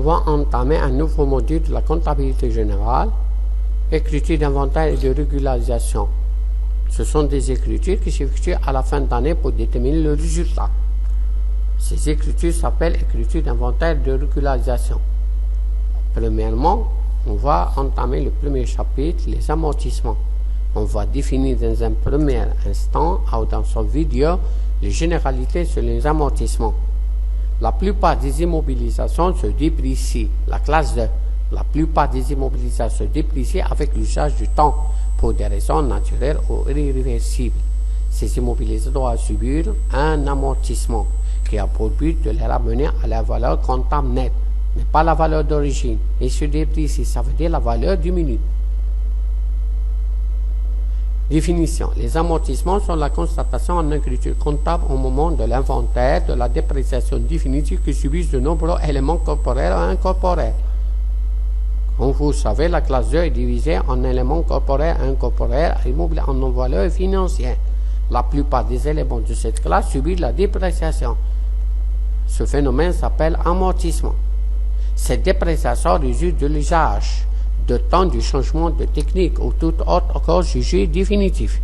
va entamer un nouveau module de la comptabilité générale, écriture d'inventaire et de régularisation. Ce sont des écritures qui s'effectuent à la fin d'année pour déterminer le résultat. Ces écritures s'appellent écriture d'inventaire et de régularisation. Premièrement, on va entamer le premier chapitre, les amortissements. On va définir dans un premier instant, ou dans cette vidéo, les généralités sur les amortissements. La plupart des immobilisations se déprécient. La classe 2. La plupart des immobilisations se déprécient avec l'usage du temps pour des raisons naturelles ou irréversibles. Ces immobilisations doivent subir un amortissement qui a pour but de les ramener à la valeur comptable nette, mais pas la valeur d'origine. Et se déprécie, ça veut dire la valeur diminue. Définition. Les amortissements sont la constatation en écriture comptable au moment de l'inventaire de la dépréciation définitive que subissent de nombreux éléments corporels ou incorporels. Comme vous savez, la classe 2 est divisée en éléments corporels et incorporels, immobiliers en non-valeur financière. La plupart des éléments de cette classe subissent la dépréciation. Ce phénomène s'appelle amortissement. Cette dépréciation résulte de l'usage de temps du changement de technique ou toute autre cause jugée définitive.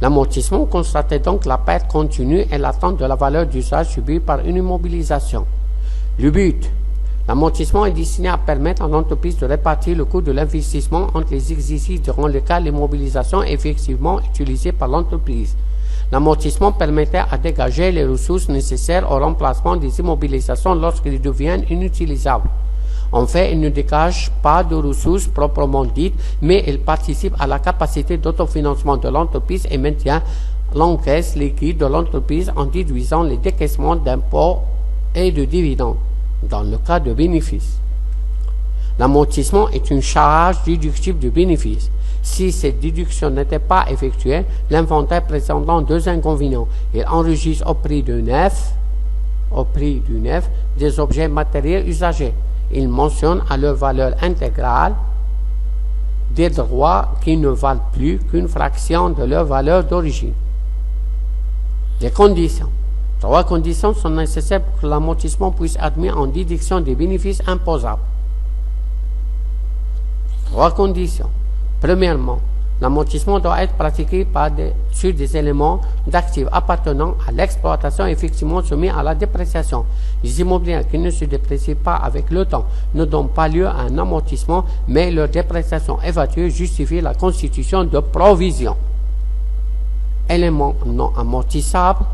L'amortissement constatait donc la perte continue et l'attente de la valeur d'usage subie par une immobilisation. Le but. L'amortissement est destiné à permettre à l'entreprise de répartir le coût de l'investissement entre les exercices durant lesquels l'immobilisation est effectivement utilisée par l'entreprise. L'amortissement permettait à dégager les ressources nécessaires au remplacement des immobilisations lorsqu'elles deviennent inutilisables. En fait, il ne dégage pas de ressources proprement dites, mais il participe à la capacité d'autofinancement de l'entreprise et maintient l'encaisse liquide de l'entreprise en déduisant les décaissements d'impôts et de dividendes, dans le cas de bénéfices. L'amortissement est une charge déductible du bénéfice. Si cette déduction n'était pas effectuée, l'inventaire présentant deux inconvénients. Il enregistre au prix du neuf des objets matériels usagés. Il mentionne à leur valeur intégrale des droits qui ne valent plus qu'une fraction de leur valeur d'origine. Les conditions. 3 conditions sont nécessaires pour que l'amortissement puisse être admis en déduction des bénéfices imposables. 3 conditions. Premièrement, l'amortissement doit être pratiqué sur des éléments d'actifs appartenant à l'exploitation effectivement soumis à la dépréciation. Les immobiliers qui ne se déprécient pas avec le temps ne donnent pas lieu à un amortissement, mais leur dépréciation évaluée justifie la constitution de provisions. Éléments non amortissables,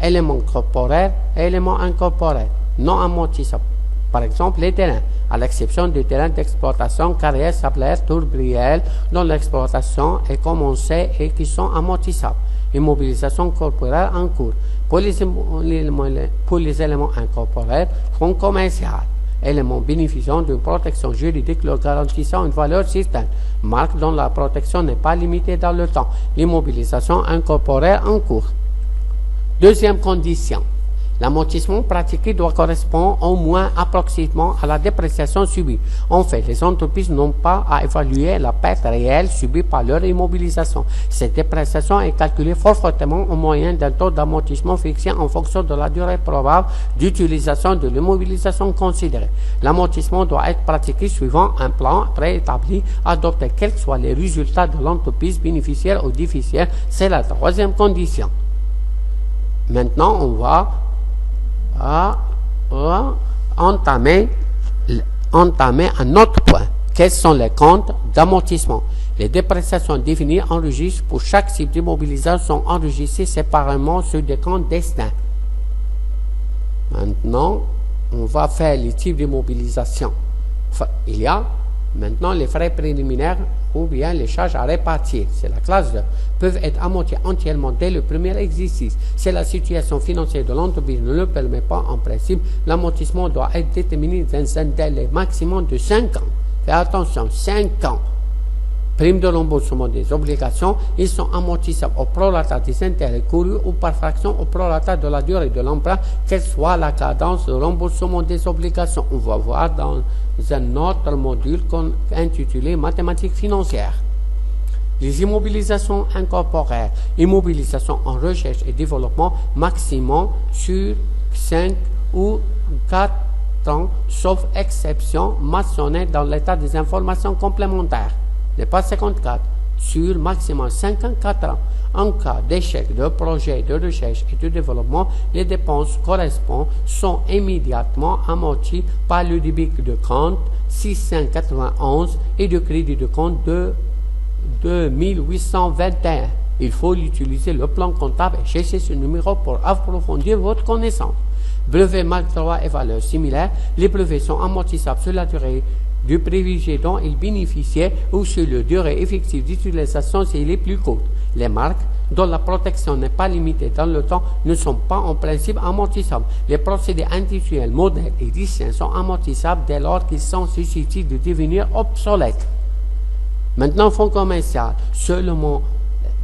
éléments corporels et éléments incorporels non amortissables. Par exemple, les terrains, à l'exception des terrains d'exploitation carrière, sablière, tourbières, dont l'exploitation est commencée et qui sont amortissables. Immobilisation corporelle en cours. Pour les éléments incorporels, fonds commercial. Éléments bénéficiant d'une protection juridique leur garantissant une valeur certaine. Marque dont la protection n'est pas limitée dans le temps. L'immobilisation incorporelle en cours. Deuxième condition. L'amortissement pratiqué doit correspondre au moins approximativement à la dépréciation subie. En fait, les entreprises n'ont pas à évaluer la perte réelle subie par leur immobilisation. Cette dépréciation est calculée fortement au moyen d'un taux d'amortissement fixé en fonction de la durée probable d'utilisation de l'immobilisation considérée. L'amortissement doit être pratiqué suivant un plan préétabli, adopté quels que soient les résultats de l'entreprise bénéficiaire ou déficitaire. C'est la troisième condition. Maintenant, on va entamer un autre point. Quels sont les comptes d'amortissement? Les dépréciations définies enregistrent pour chaque type d'immobilisation sont enregistrées séparément sur des comptes distincts. Maintenant, on va faire les types d'immobilisation. Il y a maintenant les frais préliminaires ou bien les charges à répartir. C'est la classe 2. Peuvent être amortis entièrement dès le premier exercice. Si la situation financière de l'entreprise ne le permet pas en principe, l'amortissement doit être déterminé dans un délai maximum de 5 ans. Faites attention, 5 ans. Prime de remboursement des obligations, ils sont amortissables au prorata des intérêts courus ou par fraction au prorata de la durée de l'emprunt, quelle soit la cadence de remboursement des obligations. On va voir dans un autre module intitulé Mathématiques financières. Les immobilisations incorporelles, immobilisation en recherche et développement, maximum sur 5 ou 4 temps, sauf exception mentionnée dans l'état des informations complémentaires. Les pas 54 sur maximum 54 ans. En cas d'échec de projet de recherche et de développement, les dépenses correspondantes sont immédiatement amorties par le débit de compte 691 et de crédit de compte de 2821. Il faut utiliser le plan comptable et chercher ce numéro pour approfondir votre connaissance. Brevets, marque 3 et valeurs similaires. Les brevets sont amortissables sur la durée du privilégié dont ils bénéficiaient ou sur la durée effective d'utilisation si elle est plus courte. Les marques, dont la protection n'est pas limitée dans le temps, ne sont pas en principe amortissables. Les procédés individuels, modèles et distincts sont amortissables dès lors qu'ils sont susceptibles de devenir obsolètes. Maintenant, fonds commercial, seulement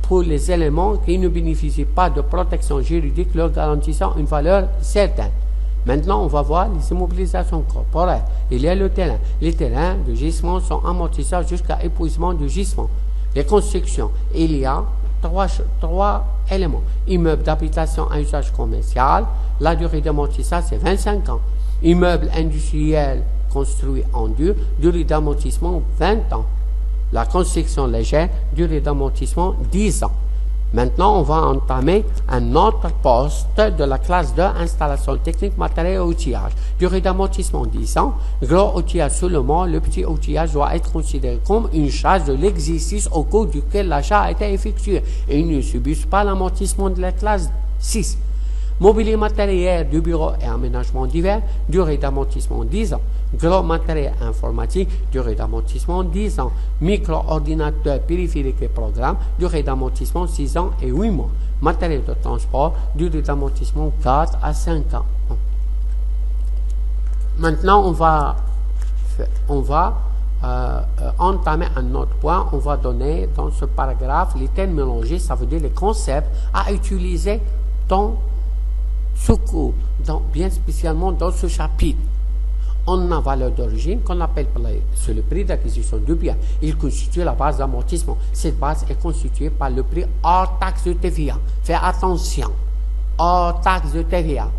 pour les éléments qui ne bénéficient pas de protection juridique leur garantissant une valeur certaine. Maintenant, on va voir les immobilisations corporelles. Il y a le terrain. Les terrains de gisement sont amortissables jusqu'à épuisement du gisement. Les constructions, il y a trois éléments. Immeuble d'habitation à usage commercial, la durée d'amortissage c'est 25 ans. Immeuble industriel construit en dur, durée d'amortissement 20 ans. La construction légère, durée d'amortissement 10 ans. Maintenant, on va entamer un autre poste de la classe 2, installation technique, matériel et outillage. Durée d'amortissement 10 ans. Gros outillage seulement, le petit outillage doit être considéré comme une charge de l'exercice au cours duquel l'achat a été effectué et ne subissent pas l'amortissement de la classe 6. Mobilier matériel du bureau et aménagement divers, durée d'amortissement 10 ans. Gros matériel informatique, durée d'amortissement 10 ans. Micro-ordinateur, périphérique et programme, durée d'amortissement 6 ans et 8 mois. Matériel de transport, durée d'amortissement 4 à 5 ans. Maintenant, on va entamer un autre point. On va donner dans ce paragraphe les termes mélangés, ça veut dire les concepts à utiliser dans ce cours, bien spécialement dans ce chapitre. On a valeur d'origine qu'on appelle sur le prix d'acquisition du bien. Il constitue la base d'amortissement. Cette base est constituée par le prix hors taxe de TVA. Faites attention, hors taxe de TVA.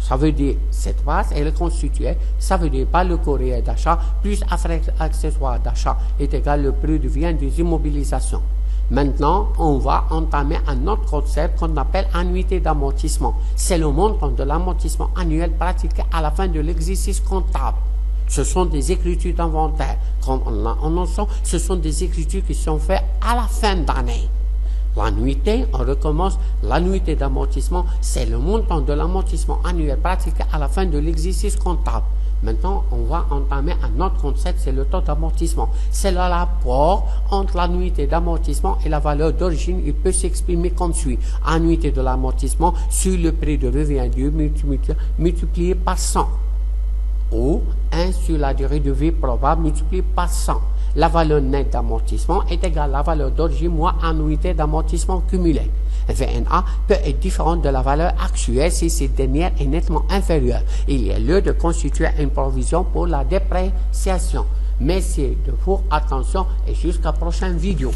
Ça veut dire cette base elle est constituée, ça veut dire par le courrier d'achat plus frais accessoires d'achat est égal au prix du bien des immobilisations. Maintenant, on va entamer un autre concept qu'on appelle annuité d'amortissement. C'est le montant de l'amortissement annuel pratiqué à la fin de l'exercice comptable. Ce sont des écritures d'inventaire. Comme on l'a annoncé, ce sont des écritures qui sont faites à la fin d'année. L'annuité, on recommence, l'annuité d'amortissement, c'est le montant de l'amortissement annuel pratiqué à la fin de l'exercice comptable. Maintenant, on va entamer un autre concept, c'est le taux d'amortissement. C'est le rapport entre l'annuité d'amortissement et la valeur d'origine. Il peut s'exprimer comme suit. Annuité de l'amortissement sur le prix de revient dû multiplié par 100. Ou 1 sur la durée de vie probable multiplié par 100. La valeur nette d'amortissement est égale à la valeur d'origine moins annuité d'amortissement cumulée. VNA peut être différente de la valeur actuelle si cette dernière est nettement inférieure. Il y a lieu de constituer une provision pour la dépréciation. Merci de votre attention et jusqu'à la prochaine vidéo.